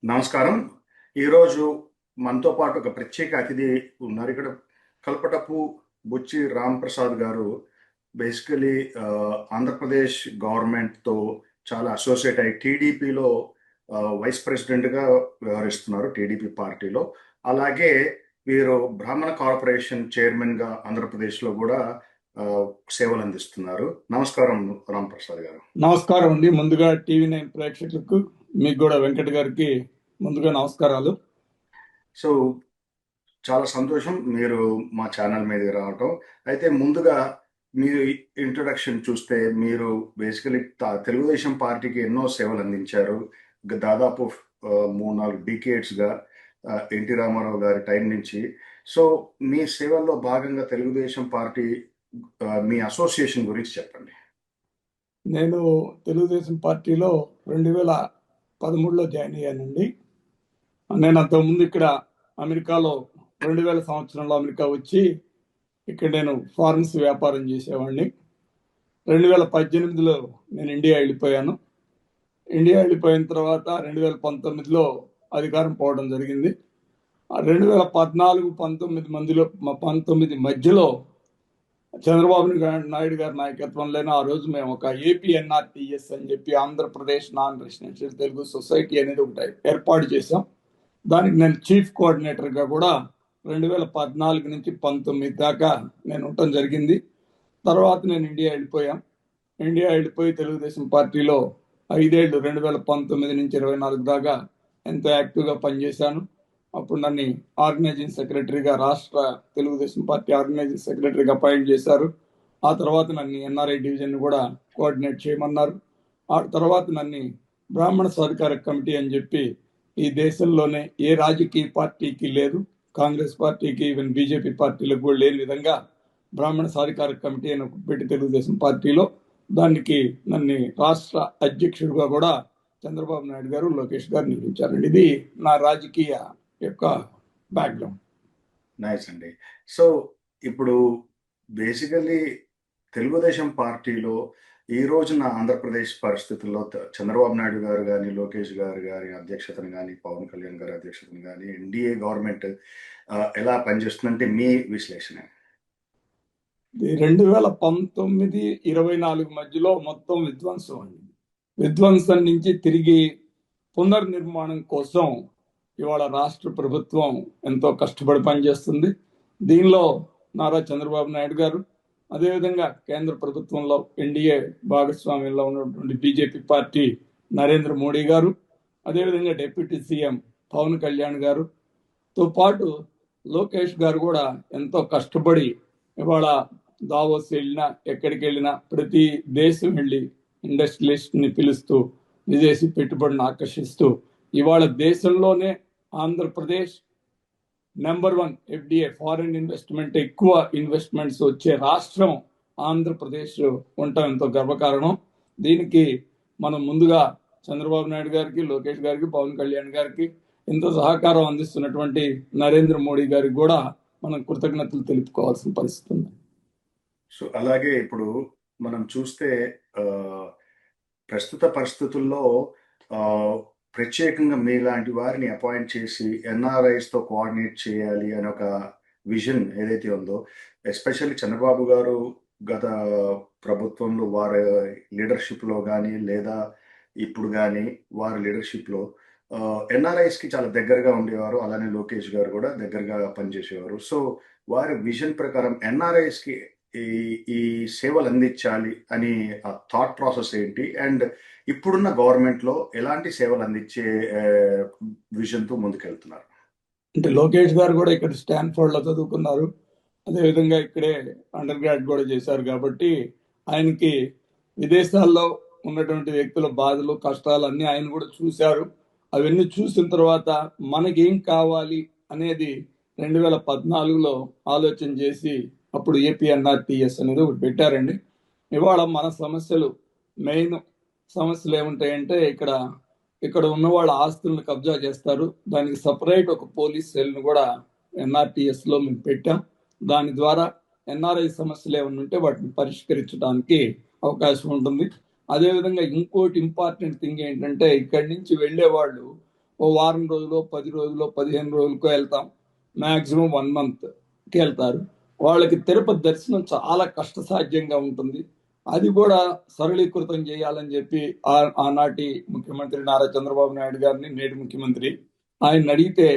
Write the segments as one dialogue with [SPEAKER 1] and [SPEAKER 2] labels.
[SPEAKER 1] నమస్కారం. ఈరోజు మనతో పాటు ఒక ప్రత్యేక అతిథి ఉన్నారు. ఇక్కడ కల్పటపు బుచ్చి రాంప్రసాద్ గారు బేసికలీ ఆంధ్రప్రదేశ్ గవర్నమెంట్‌తో చాలా అసోసియేట్ అయ్యి టీడీపీలో వైస్ ప్రెసిడెంట్‌గా వ్యవహరిస్తున్నారు టీడీపీ పార్టీలో. అలాగే వీరు బ్రాహ్మణ కార్పొరేషన్ చైర్మన్‌గా ఆంధ్రప్రదేశ్‌లో గూడా సేవలందిస్తున్నారు. నమస్కారం రాంప్రసాద్ గారు.
[SPEAKER 2] నమస్కారం అండి. ముందుగా టీవీ9 ప్రేక్షకులకు మీకు కూడా వెంకట్ గారికి ముందుగా నమస్కారాలు.
[SPEAKER 1] సో చాలా సంతోషం మీరు మా ఛానల్ మీదకి రావటం. అయితే ముందుగా మీరు ఇంట్రొడక్షన్ చూస్తే మీరు బేసికలీ తెలుగుదేశం పార్టీకి ఎన్నో సేవలు అందించారు. దాదాపు 3-4 డికేడ్స్‌గా ఎన్టీ రామారావు గారి టైం నుంచి. సో మీ సేవల్లో భాగంగా తెలుగుదేశం పార్టీ మీ అసోసియేషన్ గురించి చెప్పండి.
[SPEAKER 2] నేను తెలుగుదేశం పార్టీలో 2013లో జాయిన్ అయ్యానండి. నేను అంతకుముందు ఇక్కడ అమెరికాలో 2000 సంవత్సరంలో అమెరికా వచ్చి ఇక్కడ నేను ఫారెన్స్ వ్యాపారం చేసేవాడిని. 2018లో నేను ఇండియా వెళ్ళిపోయాను. ఇండియా వెళ్ళిపోయిన తర్వాత 2019లో అధికారం పోవడం జరిగింది. 2014-19 మధ్యలో చంద్రబాబు నాయుడు గారి నాయకత్వంలోనే ఆ రోజు మేము ఒక ఏపీఎన్ఆర్టీఎస్ అని చెప్పి Andhra Pradesh non residential Telugu society అనేది ఒకటి ఏర్పాటు చేశాం. దానికి నేను చీఫ్ కోఆర్డినేటర్గా కూడా 2014 నుంచి 19 దాకా నేను ఉండటం జరిగింది. తర్వాత నేను ఇండియా వెళ్ళిపోయి తెలుగుదేశం పార్టీలో 5 ఏళ్ళు 2019 నుంచి 24 దాకా ఎంతో యాక్టివ్గా పనిచేశాను. అప్పుడు నన్ను ఆర్గనైజింగ్ సెక్రటరీగా రాష్ట్ర తెలుగుదేశం పార్టీ ఆర్గనైజింగ్ సెక్రటరీగా అపాయింట్ చేశారు. ఆ తర్వాత నన్ను ఎన్ఆర్ఐ డివిజన్ కూడా కోఆర్డినేట్ చేయమన్నారు. ఆ తర్వాత నన్ను బ్రాహ్మణ సాధికార కమిటీ అని చెప్పి ఈ దేశంలోనే ఏ రాజకీయ పార్టీకి లేదు, కాంగ్రెస్ పార్టీకి ఈవెన్ బీజేపీ పార్టీలకు కూడా లేని విధంగా బ్రాహ్మణ సాధికార కమిటీ అని పెట్టి తెలుగుదేశం పార్టీలో దానికి నన్ను రాష్ట్ర అధ్యక్షుడిగా కూడా చంద్రబాబు నాయుడు గారు లోకేష్ గారు నియమించారండి. ఇది నా రాజకీయ యొక్క బ్యాక్గ్రౌండ్.
[SPEAKER 1] నైస్ అండి. సో ఇప్పుడు బేసికలీ తెలుగుదేశం పార్టీలో ఈ రోజున ఆంధ్రప్రదేశ్ పరిస్థితుల్లో చంద్రబాబు నాయుడు గారు కానీ, లోకేష్ గారి అధ్యక్షతను కానీ, పవన్ కళ్యాణ్ గారి అధ్యక్షతను కానీ, ఎన్డీఏ గవర్నమెంట్ ఎలా పనిచేస్తుందంటే మీ విశ్లేషణ?
[SPEAKER 2] 2019-24 మధ్యలో మొత్తం విధ్వంసం అండి. విధ్వంసం నుంచి తిరిగి పునర్నిర్మాణం కోసం ఇవాళ రాష్ట్ర ప్రభుత్వం ఎంతో కష్టపడి పనిచేస్తుంది. దీనిలో నారా చంద్రబాబు నాయుడు గారు, అదేవిధంగా కేంద్ర ప్రభుత్వంలో ఎన్డీఏ భాగస్వామ్యంలో ఉన్నటువంటి బీజేపీ పార్టీ నరేంద్ర మోడీ గారు, అదేవిధంగా డిప్యూటీ సీఎం పవన్ కళ్యాణ్ గారుతో పాటు లోకేష్ గారు కూడా ఎంతో కష్టపడి ఇవాళ దావోస్ వెళ్ళినా ఎక్కడికి వెళ్ళినా ప్రతి దేశం వెళ్ళి ఇండస్ట్రియలిస్ట్ని పిలుస్తూ విదేశీ పెట్టుబడిని ఆకర్షిస్తూ ఇవాళ దేశంలోనే Andhra Pradesh number 1 FDA foreign investment ఎక్కువ ఇన్వెస్ట్మెంట్స్ వచ్చే రాష్ట్రం ఆంధ్రప్రదేశ్ ఉండటం ఎంతో గర్వకారణం. దీనికి మనం ముందుగా చంద్రబాబు నాయుడు గారికి, లోకేష్ గారికి, పవన్ కళ్యాణ్ గారికి ఎంతో సహకారం అందిస్తున్నటువంటి నరేంద్ర మోడీ గారికి కూడా మనం కృతజ్ఞతలు తెలుపుకోవాల్సిన పరిస్థితి ఉంది.
[SPEAKER 1] సో అలాగే ఇప్పుడు మనం చూస్తే ప్రస్తుత పరిస్థితుల్లో ప్రత్యేకంగా మీలాంటి వారిని అపాయింట్ చేసి ఎన్ఆర్ఐస్తో కోఆర్డినేట్ చేయాలి అనే ఒక విజన్ ఏదైతే ఉందో, ఎస్పెషల్లీ చంద్రబాబు గారు గత ప్రభుత్వంలో వారి లీడర్షిప్లో కానీ లేదా ఇప్పుడు కానీ వారి లీడర్షిప్లో ఎన్ఆర్ఐస్కి చాలా దగ్గరగా ఉండేవారు. అలానే లోకేష్ గారు కూడా దగ్గరగా పనిచేసేవారు. సో వారి విజన్ ప్రకారం ఎన్ఆర్ఐస్కి ఈ సేవలు అందించాలి అని ఆ థాట్ ప్రాసెస్ ఏంటి, అండ్ ఇప్పుడున్న గవర్నమెంట్లో ఎలాంటి సేవలు అందించే విజన్తో ముందుకెళ్తున్నారు?
[SPEAKER 2] అంటే లోకేష్ గారు కూడా ఇక్కడ స్టాన్ఫోర్డ్లో చదువుకున్నారు, అదేవిధంగా ఇక్కడే అండర్ గ్రాడ్ కూడా చేశారు. కాబట్టి ఆయనకి విదేశాల్లో ఉన్నటువంటి వ్యక్తుల బాధలు కష్టాలు అన్నీ ఆయన కూడా చూశారు. అవన్నీ చూసిన తర్వాత మనకేం కావాలి అనేది 2014లో ఆలోచన చేసి అప్పుడు ఏపీఎన్ఆర్టీఎస్ అనేది ఒకటి పెట్టారండి. ఇవాళ మన సమస్యలు మెయిన్ సమస్యలు ఏముంటాయంటే ఇక్కడ ఉన్న వాళ్ళ ఆస్తులను కబ్జా చేస్తారు. దానికి సపరేట్ ఒక పోలీస్ సెల్ను కూడా ఎన్ఆర్టీఎస్లో మేము పెట్టాం. దాని ద్వారా ఎన్ఆర్ఐ సమస్యలు ఏమైనా ఉంటే వాటిని పరిష్కరించడానికి అవకాశం ఉంటుంది. అదేవిధంగా ఇంకోటి ఇంపార్టెంట్ థింగ్ ఏంటంటే ఇక్కడి నుంచి వెళ్ళే వాళ్ళు ఓ వారం రోజులు 10 రోజులు 15 రోజులకో వెళ్తాం, మాక్సిమం 1 మంత్కి వెళ్తారు. వాళ్ళకి తిరుపతి దర్శనం చాలా కష్టసాధ్యంగా ఉంటుంది. అది కూడా సరళీకృతం చేయాలని చెప్పి ఆనాటి ముఖ్యమంత్రి నారా చంద్రబాబు నాయుడు గారిని, నేటి ముఖ్యమంత్రి ఆయన అడిగితే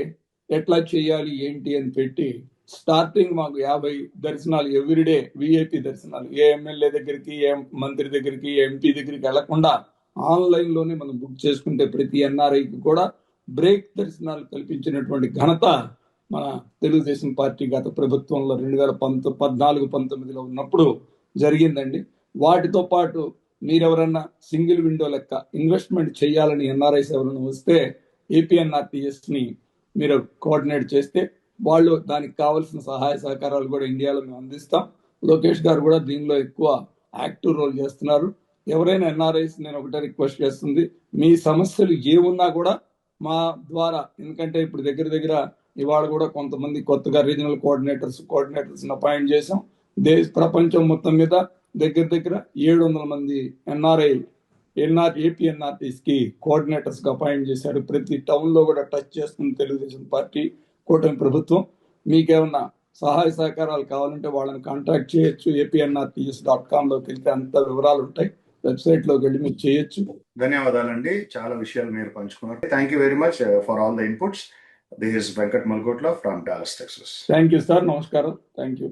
[SPEAKER 2] ఎట్లా చేయాలి ఏంటి అని పెట్టి స్టార్టింగ్ మాకు 50 దర్శనాలు ఎవ్రీడే, విఐపి దర్శనాలు, ఏ ఎమ్మెల్యే దగ్గరికి, ఏ మంత్రి దగ్గరికి, ఏ ఎంపీ దగ్గరికి వెళ్లకుండా ఆన్లైన్ లోనే మనం బుక్ చేసుకుంటే ప్రతి ఎన్ఆర్ఐకి కూడా బ్రేక్ దర్శనాలు కల్పించినటువంటి ఘనత మన తెలుగుదేశం పార్టీ గత ప్రభుత్వంలో 2014-19లో ఉన్నప్పుడు జరిగిందండి. వాటితో పాటు మీరెవరన్నా సింగిల్ విండో లెక్క ఇన్వెస్ట్మెంట్ చేయాలని ఎన్ఆర్ఐస్ ఎవరైనా వస్తే ఏపీఎన్ఆర్టీఎస్ ని మీరు కోఆర్డినేట్ చేస్తే వాళ్ళు దానికి కావాల్సిన సహాయ సహకారాలు కూడా ఇండియాలో మేము అందిస్తాం. లోకేష్ గారు కూడా దీనిలో ఎక్కువ యాక్టివ్ రోల్ చేస్తున్నారు. ఎవరైనా ఎన్ఆర్ఐస్ నేను ఒకటే రిక్వెస్ట్ చేస్తుంది, మీ సమస్యలు ఏమున్నా కూడా మా ద్వారా, ఎందుకంటే ఇప్పుడు దగ్గర ఇవాళ కూడా కొంతమంది కొత్తగా రీజనల్ కోఆర్డినేటర్స్ అపాయింట్ చేసాం. ప్రపంచం మొత్తం మీద దగ్గర 700 మంది ఏపీఎన్ఆర్టీస్ కి కోఆర్డినేటర్స్ గా అపాయింట్ చేశారు. ప్రతి టౌన్ లో కూడా టచ్ చేస్తుంది తెలుగుదేశం పార్టీ కూటమి ప్రభుత్వం. మీకేమన్నా సహాయ సహకారాలు కావాలంటే వాళ్ళని కాంటాక్ట్ చేయొచ్చు. apnrts.com లోకి వెళ్తే అంత వివరాలు ఉంటాయి. వెబ్సైట్ లోకి వెళ్ళి మీరు చేయొచ్చు.
[SPEAKER 1] ధన్యవాదాలండి, చాలా విషయాలు మీరు పంచుకున్నారు. Thank you very much for all the inputs. This is Venkat Malkotla from Dallas, Texas.
[SPEAKER 2] Thank you sir, నమస్కారం. Thank you.